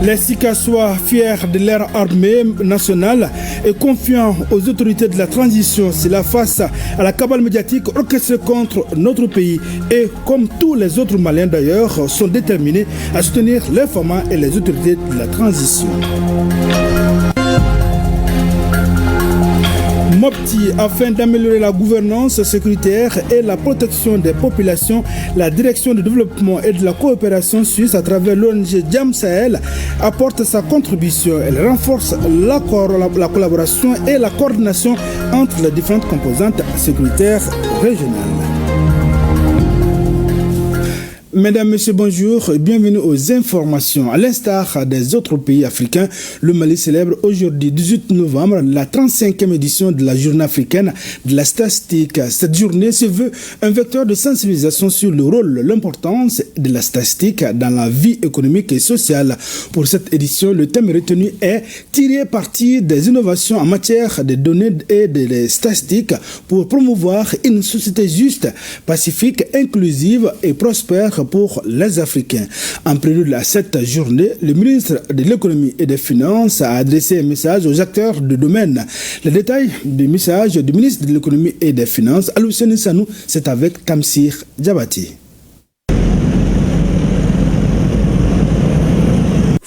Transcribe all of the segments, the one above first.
Les Sikasois, fiers de leur armée nationale et confiants aux autorités de la transition, c'est la face à la cabale médiatique orchestrée contre notre pays et, comme tous les autres Maliens d'ailleurs, sont déterminés à soutenir les femmes et les autorités de la transition. Mopti, afin d'améliorer la gouvernance sécuritaire et la protection des populations, la Direction du développement et de la coopération suisse à travers l'ONG Jam Sahel apporte sa contribution. Elle renforce la collaboration et la coordination entre les différentes composantes sécuritaires régionales. Mesdames, Messieurs, bonjour et bienvenue aux informations. À l'instar des autres pays africains, le Mali célèbre aujourd'hui, 18 novembre, la 35e édition de la Journée africaine de la statistique. Cette journée se veut un vecteur de sensibilisation sur le rôle, l'importance de la statistique dans la vie économique et sociale. Pour cette édition, le thème retenu est « Tirer parti des innovations en matière de données et de statistiques pour promouvoir une société juste, pacifique, inclusive et prospère pour les Africains ». En prélude à cette journée, le ministre de l'économie et des finances a adressé un message aux acteurs du domaine. Le détail du message du ministre de l'économie et des finances, Aloussene Sanou, c'est avec Tamsir Diabati.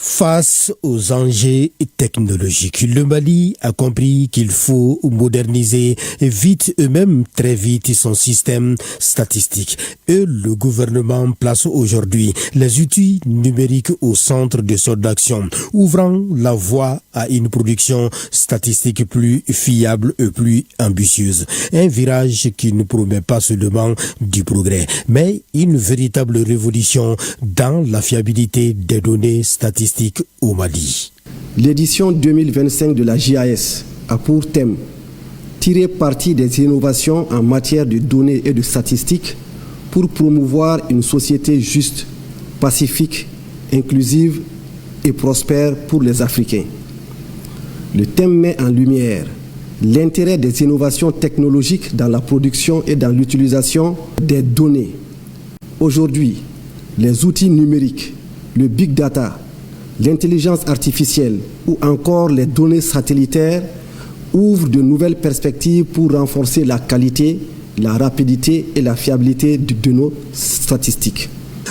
Face aux enjeux technologiques, le Mali a compris qu'il faut moderniser vite et même très vite son système statistique. Et le gouvernement place aujourd'hui les outils numériques au centre de son action, ouvrant la voie à une production statistique plus fiable et plus ambitieuse. Un virage qui ne promet pas seulement du progrès, mais une véritable révolution dans la fiabilité des données statistiques au Mali. L'édition 2025 de la JAS a pour thème tirer parti des innovations en matière de données et de statistiques pour promouvoir une société juste, pacifique, inclusive et prospère pour les Africains. Le thème met en lumière l'intérêt des innovations technologiques dans la production et dans l'utilisation des données. Aujourd'hui, les outils numériques, le big data, l'intelligence artificielle ou encore les données satellitaires ouvrent de nouvelles perspectives pour renforcer la qualité, la rapidité et la fiabilité de nos statistiques.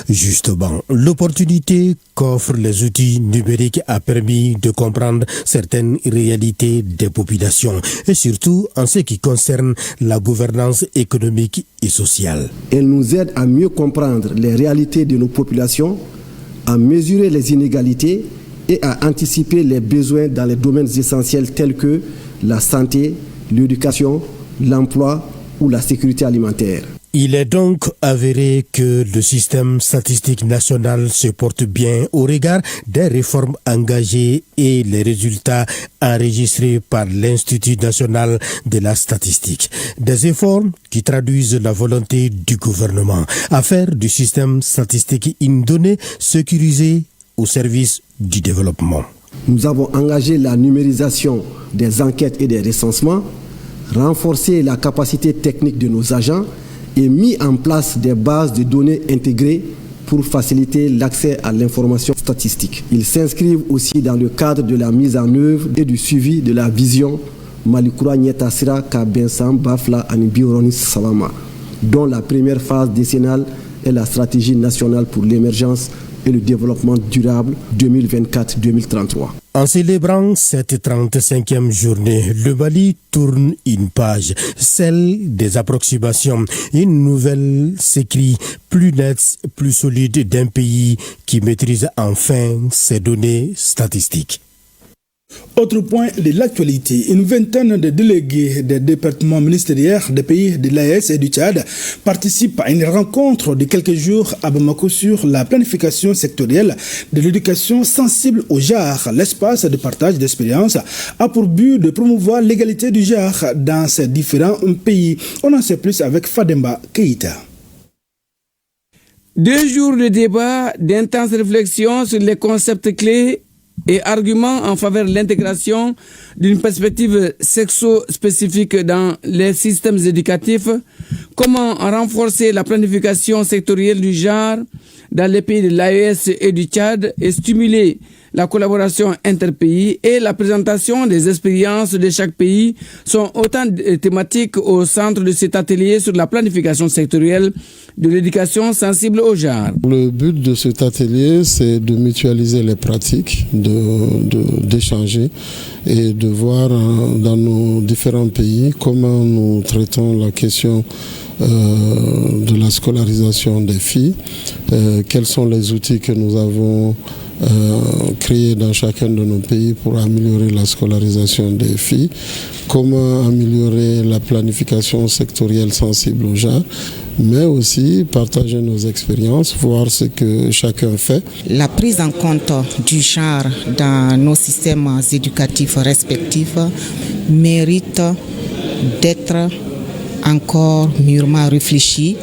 Justement, l'opportunité qu'offrent les outils numériques a permis de comprendre certaines réalités des populations et surtout en ce qui concerne la gouvernance économique et sociale. Elle nous aide à mieux comprendre les réalités de nos populations, à mesurer les inégalités et à anticiper les besoins dans les domaines essentiels tels que la santé, l'éducation, l'emploi ou la sécurité alimentaire. Il est donc avéré que le système statistique national se porte bien au regard des réformes engagées et les résultats enregistrés par l'Institut national de la statistique. Des efforts qui traduisent la volonté du gouvernement à faire du système statistique une donnée sécurisée au service du développement. Nous avons engagé la numérisation des enquêtes et des recensements, renforcé la capacité technique de nos agents et mis en place des bases de données intégrées pour faciliter l'accès à l'information statistique. Ils s'inscrivent aussi dans le cadre de la mise en œuvre et du suivi de la vision Malikura Nyetasira Kabensam Bafla Anibioronis Salama, dont la première phase décennale est la stratégie nationale pour l'émergence et le développement durable 2024-2033. En célébrant cette 35e journée, le Mali tourne une page, celle des approximations. Une nouvelle s'écrit plus nette, plus solide d'un pays qui maîtrise enfin ses données statistiques. Autre point de l'actualité, une vingtaine de délégués des départements ministériels des pays de l'AES et du Tchad participent à une rencontre de quelques jours à Bamako sur la planification sectorielle de l'éducation sensible au genre. L'espace de partage d'expériences a pour but de promouvoir l'égalité du genre dans ces différents pays. On en sait plus avec Fademba Keïta. 2 jours de débat, d'intenses réflexions sur les concepts clés et arguments en faveur de l'intégration d'une perspective sexo-spécifique dans les systèmes éducatifs, comment renforcer la planification sectorielle du genre dans les pays de l'AES et du Tchad et stimuler la collaboration interpays et la présentation des expériences de chaque pays sont autant de thématiques au centre de cet atelier sur la planification sectorielle de l'éducation sensible au genre. Le but de cet atelier, c'est de mutualiser les pratiques, d'échanger et de voir dans nos différents pays comment nous traitons la question de la scolarisation des filles, quels sont les outils que nous avons créés dans chacun de nos pays pour améliorer la scolarisation des filles, comment améliorer la planification sectorielle sensible au genre, mais aussi partager nos expériences, voir ce que chacun fait. La prise en compte du genre dans nos systèmes éducatifs respectifs mérite d'être encore mûrement réfléchi,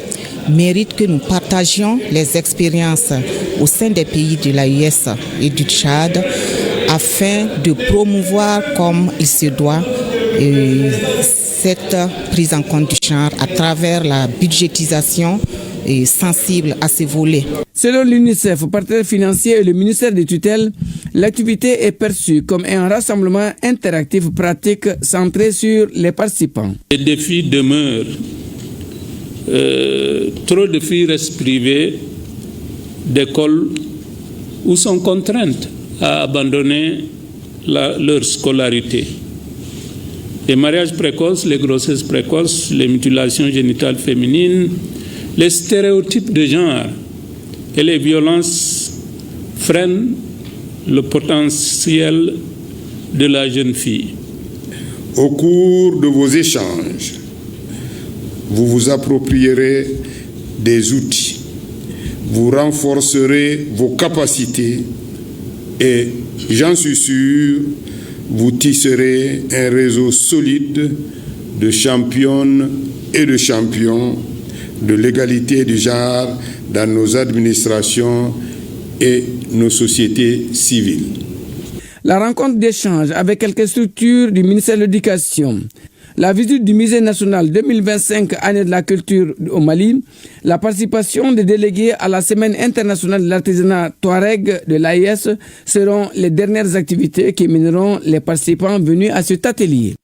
mérite que nous partagions les expériences au sein des pays de l'AES et du Tchad afin de promouvoir comme il se doit cette prise en compte du genre à travers la budgétisation sensible à ces volets. Selon l'UNICEF, partenaire financier et le ministère des tutelles, l'activité est perçue comme un rassemblement interactif pratique centré sur les participants. Les défis demeurent. Trop de filles restent privées d'écoles ou sont contraintes à abandonner leur scolarité. Les mariages précoces, les grossesses précoces, les mutilations génitales féminines, les stéréotypes de genre et les violences freinent le potentiel de la jeune fille. Au cours de vos échanges, vous vous approprierez des outils, vous renforcerez vos capacités et, j'en suis sûr, vous tisserez un réseau solide de championnes et de champions de l'égalité du genre dans nos administrations et nos sociétés civiles. La rencontre d'échange avec quelques structures du ministère de l'Éducation, la visite du Musée national 2025 Année de la culture au Mali, la participation des délégués à la Semaine internationale de l'artisanat Touareg de l'AES seront les dernières activités qui mèneront les participants venus à cet atelier.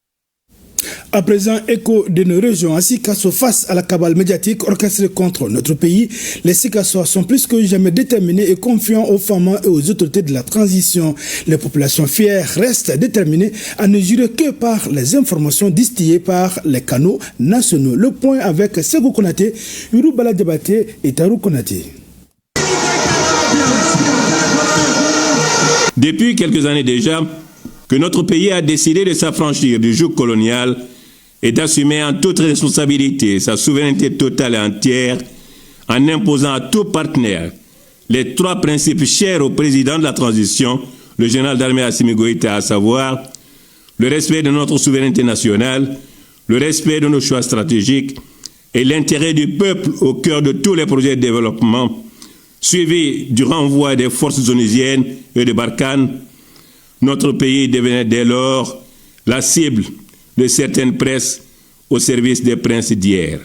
À présent, écho de nos régions, à Sikasso, face à la cabale médiatique orchestrée contre notre pays, les Sikassois sont plus que jamais déterminés et confiants aux femmes et aux autorités de la transition. Les populations fières restent déterminées à ne jurer que par les informations distillées par les canaux nationaux. Le point avec Ségou Konaté, Yuru Bala Diabaté et Tarou Konaté. Depuis quelques années déjà, que notre pays a décidé de s'affranchir du joug colonial et d'assumer en toute responsabilité sa souveraineté totale et entière en imposant à tout partenaire les trois principes chers au président de la transition, le général d'armée Assimi Goïta, à savoir le respect de notre souveraineté nationale, le respect de nos choix stratégiques et l'intérêt du peuple au cœur de tous les projets de développement, suivi du renvoi des forces onusiennes et de Barkhane. Notre pays devenait dès lors la cible de certaines presses au service des princes d'hier.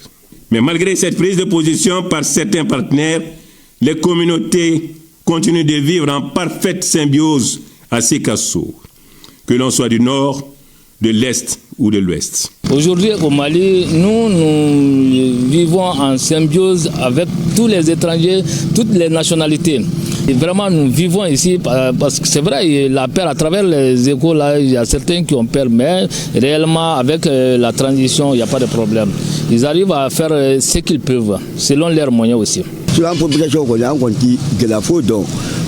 Mais malgré cette prise de position par certains partenaires, les communautés continuent de vivre en parfaite symbiose à Sikasso, que l'on soit du nord, de l'est ou de l'ouest. Aujourd'hui au Mali, nous vivons en symbiose avec tous les étrangers, toutes les nationalités. Et vraiment, nous vivons ici parce que c'est vrai, la paix à travers les échos, là, il y a certains qui ont peur, mais réellement, avec la transition, il n'y a pas de problème. Ils arrivent à faire ce qu'ils peuvent, selon leurs moyens aussi.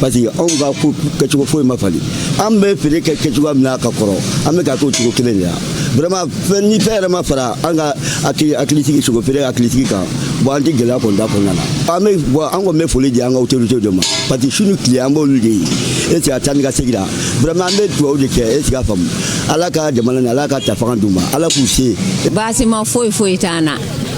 Parce que on va pour que ma famille. On me fait que tu vas m'la kakoro. On me gato tu kokele ya. Vraiment ni faire ma fara. Anga akilitiki tu faire akilitiki ka. Bandi gela konda konana. Ame bo ango me foli di anga autorité de ma. Parce que chunu client bo ludi. Et tu attends ga segida. Vraiment me tu o de ke et tu ga fam. Alaka de malana alaka ta fanganduma. Ala poussé. Basi ma foi tana.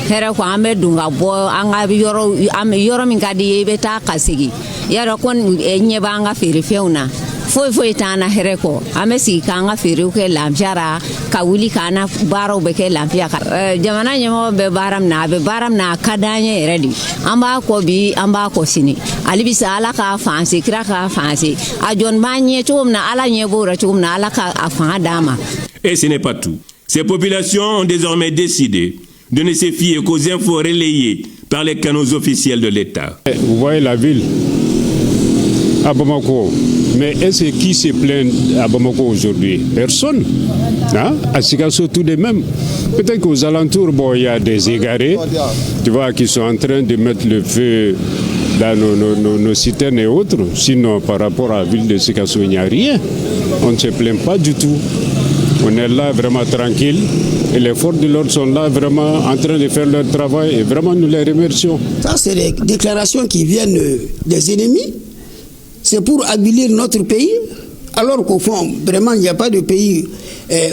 Hera ko ame dunga bo anga yoro min gadi yebe ta kasigi. Yara kon nyebanga fere feuna foyi t'an na hɛrɛ kɔ an bɛ sigi k'an ka feerew kɛ lafiya ra ka wuli k'an na baaraw bɛ kɛ lafiya kan jamana ɲɛmɔgɔ bɛ baara min na a bɛ baara min na a ka d'an ye yɛrɛ de an b'a kɔ bi an b'a kɔ sini hali bi sa ala k'a fanse kira k'a fanse a jɔn b'an ɲɛ cogo min na ala ɲɛ b'o la cogo min na ala ka a fanga d'an ma. Et ce n'est pas tout. Ces populations ont désormais décidé de ne se fier qu'aux infos relayées par les canaux officiels de l'État. Vous voyez la ville à Bamako. Mais est-ce qui se plaint à Bamako aujourd'hui? Personne. Hein? À Sikasso, tout de même. Peut-être qu'aux alentours, bon, il y a des égarés, tu vois, qui sont en train de mettre le feu dans nos citernes et autres. Sinon, par rapport à la ville de Sikasso, il n'y a rien. On ne se plaint pas du tout. On est là vraiment tranquille et les forces de l'ordre sont là vraiment en train de faire leur travail et vraiment nous les remercions. Ça, c'est des déclarations qui viennent des ennemis. C'est pour avilir notre pays, alors qu'au fond, vraiment, il n'y a pas de pays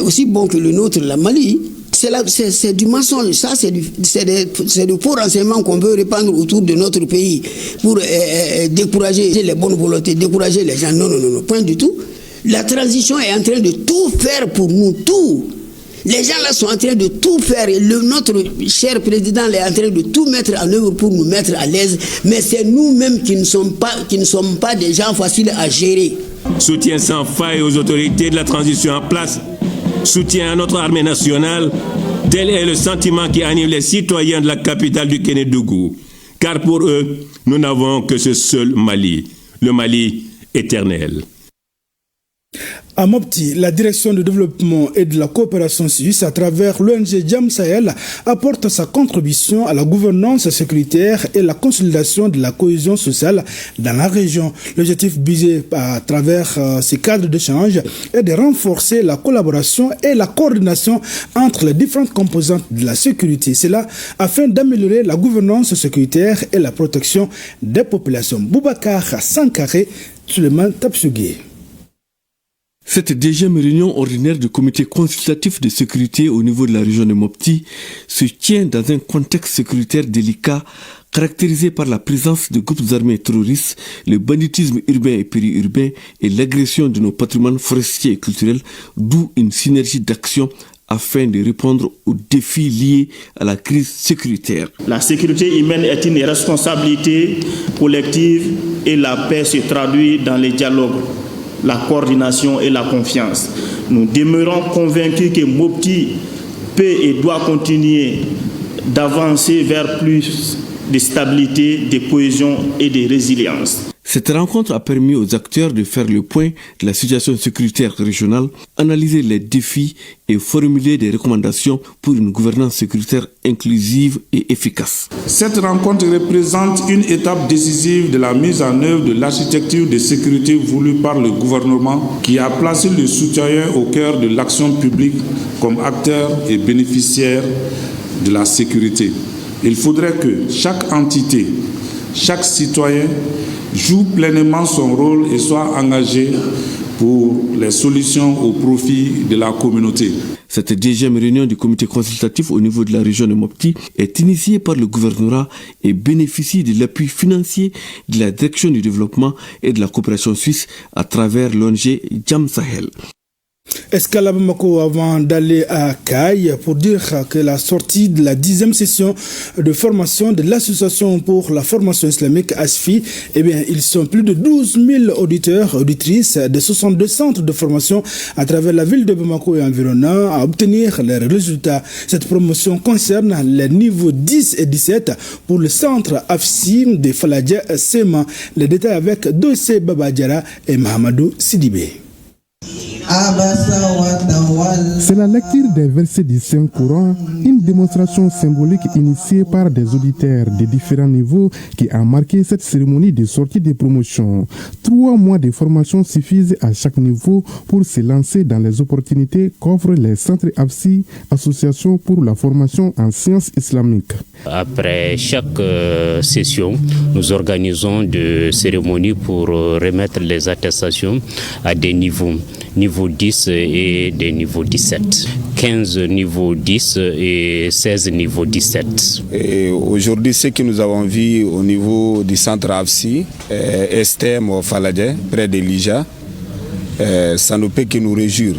aussi bon que le nôtre, la Mali. C'est du mensonge, ça c'est du faux renseignement qu'on veut répandre autour de notre pays pour décourager les bonnes volontés, décourager les gens. Non, point du tout. La transition est en train de tout faire pour nous, tout. Les gens là sont en train de tout faire et notre cher président est en train de tout mettre en œuvre pour nous mettre à l'aise. Mais c'est nous-mêmes qui ne sommes pas des gens faciles à gérer. Soutien sans faille aux autorités de la transition en place. Soutien à notre armée nationale. Tel est le sentiment qui anime les citoyens de la capitale du Kénédougou. Car pour eux, nous n'avons que ce seul Mali, le Mali éternel. À Mopti, la direction du développement et de la coopération suisse à travers l'ONG Jam Sahel apporte sa contribution à la gouvernance sécuritaire et la consolidation de la cohésion sociale dans la région. L'objectif visé à travers ces cadres d'échange est de renforcer la collaboration et la coordination entre les différentes composantes de la sécurité. C'est là afin d'améliorer la gouvernance sécuritaire et la protection des populations. Boubacar Sankaré, Suleiman Tapsugé. Cette deuxième réunion ordinaire du comité consultatif de sécurité au niveau de la région de Mopti se tient dans un contexte sécuritaire délicat caractérisé par la présence de groupes armés terroristes, le banditisme urbain et périurbain et l'agression de nos patrimoines forestiers et culturels, d'où une synergie d'action afin de répondre aux défis liés à la crise sécuritaire. La sécurité humaine est une responsabilité collective et la paix se traduit dans les dialogues, la coordination et la confiance. Nous demeurons convaincus que Mopti peut et doit continuer d'avancer vers plus de stabilité, de cohésion et de résilience. Cette rencontre a permis aux acteurs de faire le point de la situation sécuritaire régionale, analyser les défis et formuler des recommandations pour une gouvernance sécuritaire inclusive et efficace. Cette rencontre représente une étape décisive de la mise en œuvre de l'architecture de sécurité voulue par le gouvernement qui a placé le citoyen au cœur de l'action publique comme acteur et bénéficiaire de la sécurité. Il faudrait que chaque entité, chaque citoyen joue pleinement son rôle et soit engagé pour les solutions au profit de la communauté. Cette deuxième réunion du comité consultatif au niveau de la région de Mopti est initiée par le gouvernorat et bénéficie de l'appui financier de la direction du développement et de la coopération suisse à travers l'ONG Jam Sahel. Escale à Bamako avant d'aller à Caille pour dire que la sortie de la 10e session de formation de l'association pour la formation islamique ASFI, eh bien, ils sont plus de 12 000 auditeurs, auditrices de 62 centres de formation à travers la ville de Bamako et environnant à obtenir les résultats. Cette promotion concerne les niveaux 10 et 17 pour le centre AFSI de Faladja Sema. Les détails avec Dossé Babadjara et Mahamadou Sidibé. C'est la lecture des versets du Saint-Coran, une démonstration symbolique initiée par des auditeurs de différents niveaux qui a marqué cette cérémonie de sortie de promotion. 3 mois de formation suffisent à chaque niveau pour se lancer dans les opportunités qu'offrent les centres AFSI, Association pour la formation en sciences islamiques. Après chaque session, nous organisons des cérémonies pour remettre les attestations à des niveaux. Niveau 10 et des niveaux 17. 15 niveaux 10 et 16 niveaux 17. Aujourd'hui, ce que nous avons vu au niveau du centre AFSI, STM au Faladja, près de Lija, ça ne peut que nous réjouir.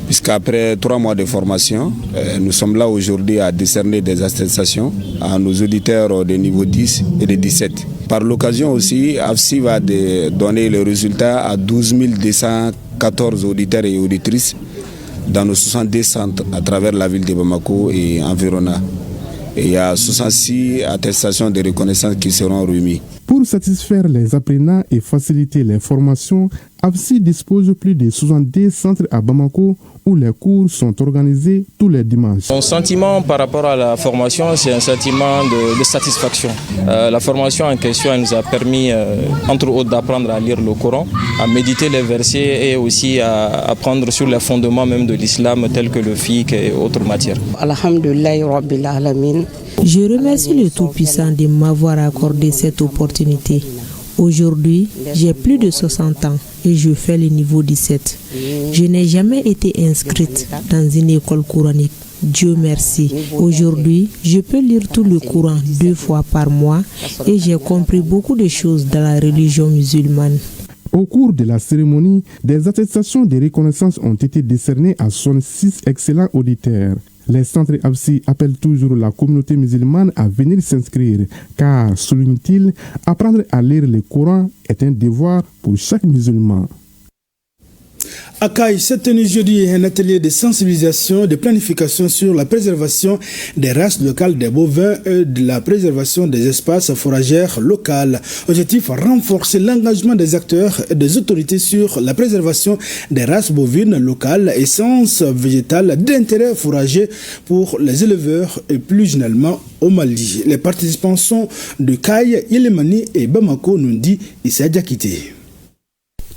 Puisqu'après 3 mois de formation, nous sommes là aujourd'hui à décerner des attestations à nos auditeurs de niveau 10 et de 17. Par l'occasion aussi, AFSI va donner le résultat à 12 214 auditeurs et auditrices dans nos 62 centres à travers la ville de Bamako et environnants. Et il y a 66 attestations de reconnaissance qui seront remises. Pour satisfaire les apprenants et faciliter les formations, AFSI dispose plus de 70 centres à Bamako où les cours sont organisés tous les dimanches. Mon sentiment par rapport à la formation, c'est un sentiment de satisfaction. La formation en question nous a permis, entre autres, d'apprendre à lire le Coran, à méditer les versets et aussi à apprendre sur les fondements même de l'islam tels que le fiqh et autres matières. Alhamdulillah Rabbil Alamin. Je remercie le Tout-Puissant de m'avoir accordé cette opportunité. Aujourd'hui, j'ai plus de 60 ans et je fais le niveau 17. Je n'ai jamais été inscrite dans une école coranique. Dieu merci. Aujourd'hui, je peux lire tout le Coran 2 fois par mois et j'ai compris beaucoup de choses dans la religion musulmane. Au cours de la cérémonie, des attestations de reconnaissance ont été décernées à 66 excellents auditeurs. Les centres AFSI appellent toujours la communauté musulmane à venir s'inscrire, car, souligne-t-il, apprendre à lire le Coran est un devoir pour chaque musulman. À Caille, s'est tenu jeudi un atelier de sensibilisation, de planification sur la préservation des races locales des bovins et de la préservation des espaces foragères locales. Objectif, renforcer l'engagement des acteurs et des autorités sur la préservation des races bovines locales, essences végétales d'intérêt fourrager pour les éleveurs et plus généralement au Mali. Les participants sont de Caille, Ilemani et Bamako, nous dit Issa Diakité.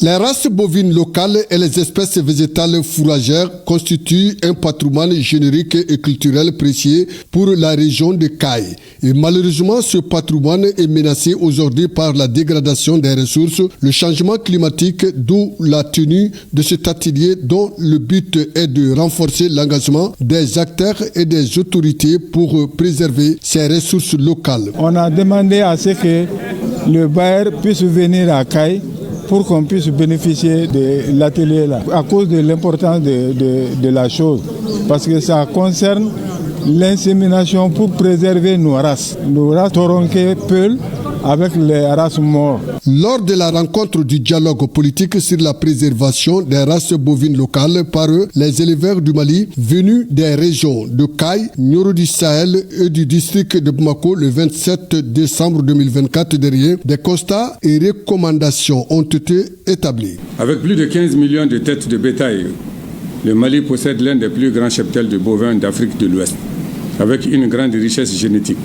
Les races bovines locales et les espèces végétales fourragères constituent un patrimoine générique et culturel précieux pour la région de Caille. Et malheureusement, ce patrimoine est menacé aujourd'hui par la dégradation des ressources, le changement climatique, d'où la tenue de cet atelier dont le but est de renforcer l'engagement des acteurs et des autorités pour préserver ces ressources locales. On a demandé à ce que le bailleur puisse venir à Caille pour qu'on puisse bénéficier de l'atelier là, à cause de l'importance de la chose, parce que ça concerne l'insémination pour préserver nos races toronquées, peules, avec les races mortes. Lors de la rencontre du dialogue politique sur la préservation des races bovines locales par les éleveurs du Mali venus des régions de Caille, Nioro du Sahel et du district de Bamako le 27 décembre 2024 dernier, des constats et recommandations ont été établis. Avec plus de 15 millions de têtes de bétail, le Mali possède l'un des plus grands cheptels de bovins d'Afrique de l'Ouest, avec une grande richesse génétique.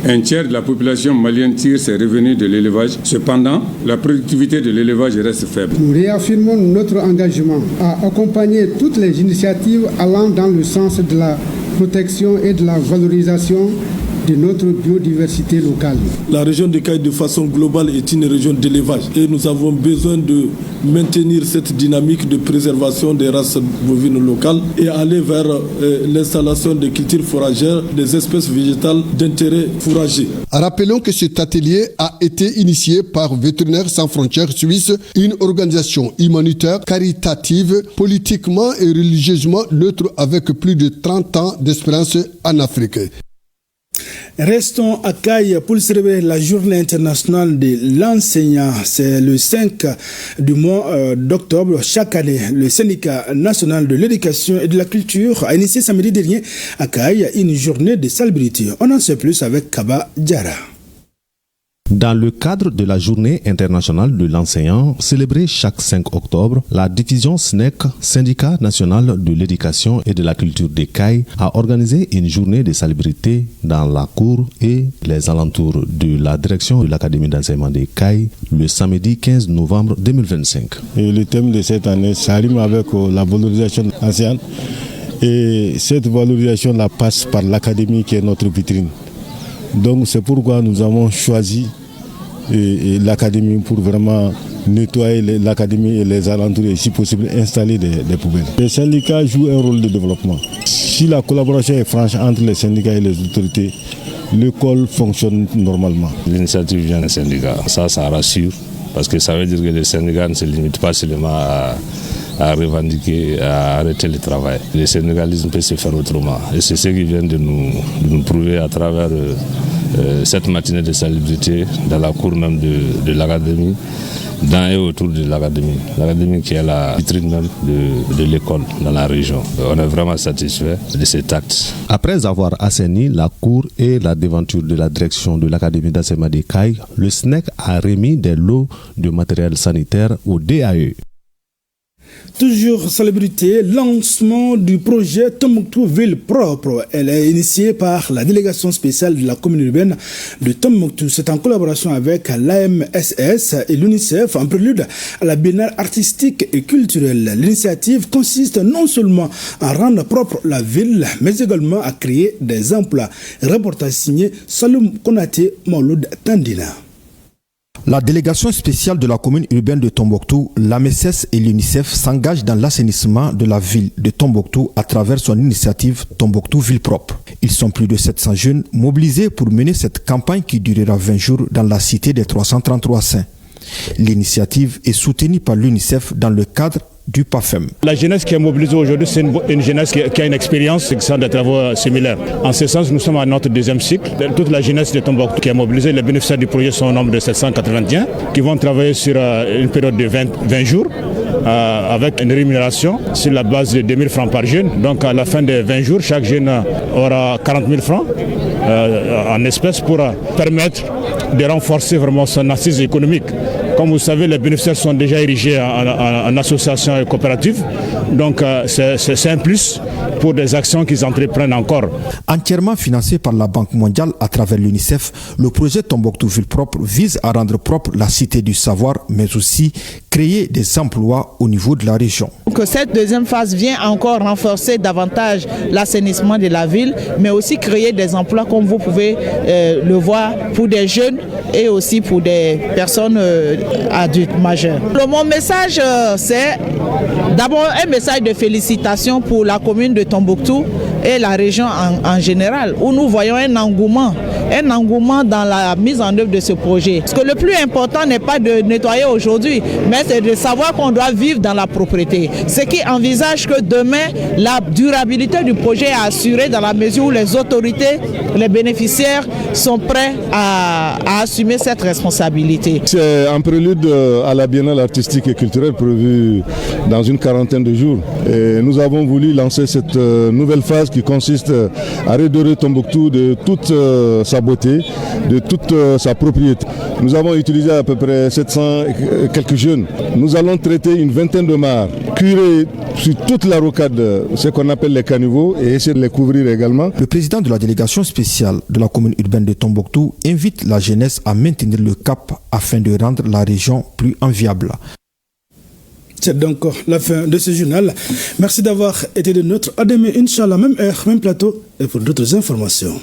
Un tiers de la population malienne tire ses revenus de l'élevage. Cependant, la productivité de l'élevage reste faible. Nous réaffirmons notre engagement à accompagner toutes les initiatives allant dans le sens de la protection et de la valorisation de notre biodiversité locale. La région de Caille de façon globale est une région d'élevage et nous avons besoin de maintenir cette dynamique de préservation des races bovines locales et aller vers l'installation des cultures fourragères, des espèces végétales d'intérêt fourrager. Rappelons que cet atelier a été initié par Vétérinaires sans frontières Suisse, une organisation humanitaire, caritative, politiquement et religieusement neutre avec plus de 30 ans d'expérience en Afrique. Restons à Caille pour célébrer la journée internationale de l'enseignant. C'est le 5 du mois d'octobre. Chaque année, le syndicat national de l'éducation et de la culture a initié samedi dernier à Caille une journée de salubrité. On en sait plus avec Kaba Diara. Dans le cadre de la journée internationale de l'enseignant, célébrée chaque 5 octobre, la division SNEC, Syndicat national de l'éducation et de la culture de Caille, a organisé une journée de salubrité dans la cour et les alentours de la direction de l'Académie d'enseignement de Caille le samedi 15 novembre 2025. Et le thème de cette année, ça rime avec la valorisation enseignante. Et cette valorisation la passe par l'Académie qui est notre vitrine. Donc c'est pourquoi nous avons choisi l'Académie pour vraiment nettoyer l'Académie et les alentours et si possible installer des poubelles. Les syndicats jouent un rôle de développement. Si la collaboration est franche entre les syndicats et les autorités, l'école fonctionne normalement. L'initiative vient des syndicats, ça rassure parce que ça veut dire que le Sénégal ne se limite pas seulement à revendiquer, à arrêter le travail. Le sénégalisme peut se faire autrement. Et c'est ce qui vient de nous prouver à travers cette matinée de salubrité dans la cour même de l'Académie, dans et autour de l'Académie. L'Académie qui est la vitrine même de l'école dans la région. On est vraiment satisfait de cet acte. Après avoir assaini la cour et la devanture de la direction de l'Académie d'enseignement des Cailles, le SNEC a remis des lots de matériel sanitaire au DAE. Toujours célébrité, lancement du projet Tombouctou Ville Propre. Elle est initiée par la délégation spéciale de la commune urbaine de Tombouctou. C'est en collaboration avec l'AMSS et l'UNICEF en prélude à la biennale artistique et culturelle. L'initiative consiste non seulement à rendre propre la ville, mais également à créer des emplois. Reportage signé Saloum Konaté Mauloud Tandina. La délégation spéciale de la commune urbaine de Tombouctou, l'AMSS et l'UNICEF s'engagent dans l'assainissement de la ville de Tombouctou à travers son initiative Tombouctou Ville Propre. Ils sont plus de 700 jeunes mobilisés pour mener cette campagne qui durera 20 jours dans la cité des 333 saints. L'initiative est soutenue par l'UNICEF dans le cadre du PAFEM. La jeunesse qui est mobilisée aujourd'hui, c'est une jeunesse qui a une expérience de travaux similaires. En ce sens, nous sommes à notre deuxième cycle. Toute la jeunesse de Tombouctou qui est mobilisée, les bénéficiaires du projet sont au nombre de 781 qui vont travailler sur une période de 20 jours avec une rémunération sur la base de 2 000 francs par jeune. Donc à la fin des 20 jours, chaque jeune aura 40 000 francs en espèces pour permettre de renforcer vraiment son assise économique. Comme vous savez, les bénéficiaires sont déjà érigés en associations et coopératives. Donc c'est un plus pour des actions qu'ils entreprennent encore. Entièrement financé par la Banque mondiale à travers l'UNICEF, le projet Tombouctou Ville Propre vise à rendre propre la cité du savoir, mais aussi créer des emplois au niveau de la région. Que cette deuxième phase vient encore renforcer davantage l'assainissement de la ville, mais aussi créer des emplois comme vous pouvez le voir pour des jeunes et aussi pour des personnes adultes majeures. Mon message, c'est d'abord un message de félicitations pour la commune de Tombouctou et la région en général, où nous voyons un engouement dans la mise en œuvre de ce projet. Parce que le plus important n'est pas de nettoyer aujourd'hui, mais c'est de savoir qu'on doit vivre dans la propriété. Ce qui envisage que demain, la durabilité du projet est assurée dans la mesure où les autorités, les bénéficiaires sont prêts à assumer cette responsabilité. C'est un prélude à la biennale artistique et culturelle prévue dans une quarantaine de jours. Et nous avons voulu lancer cette nouvelle phase qui consiste à redorer Tombouctou de toute sa beauté, de toute sa propriété. Nous avons utilisé à peu près 700 et quelques jeunes. Nous allons traiter une vingtaine de mares, curer sur toute la rocade ce qu'on appelle les caniveaux et essayer de les couvrir également. Le président de la délégation spéciale de la commune urbaine de Tombouctou invite la jeunesse à maintenir le cap afin de rendre la région plus enviable. C'est donc la fin de ce journal. Merci d'avoir été de notre. À demain, Inch'Allah, même heure, même plateau et pour d'autres informations.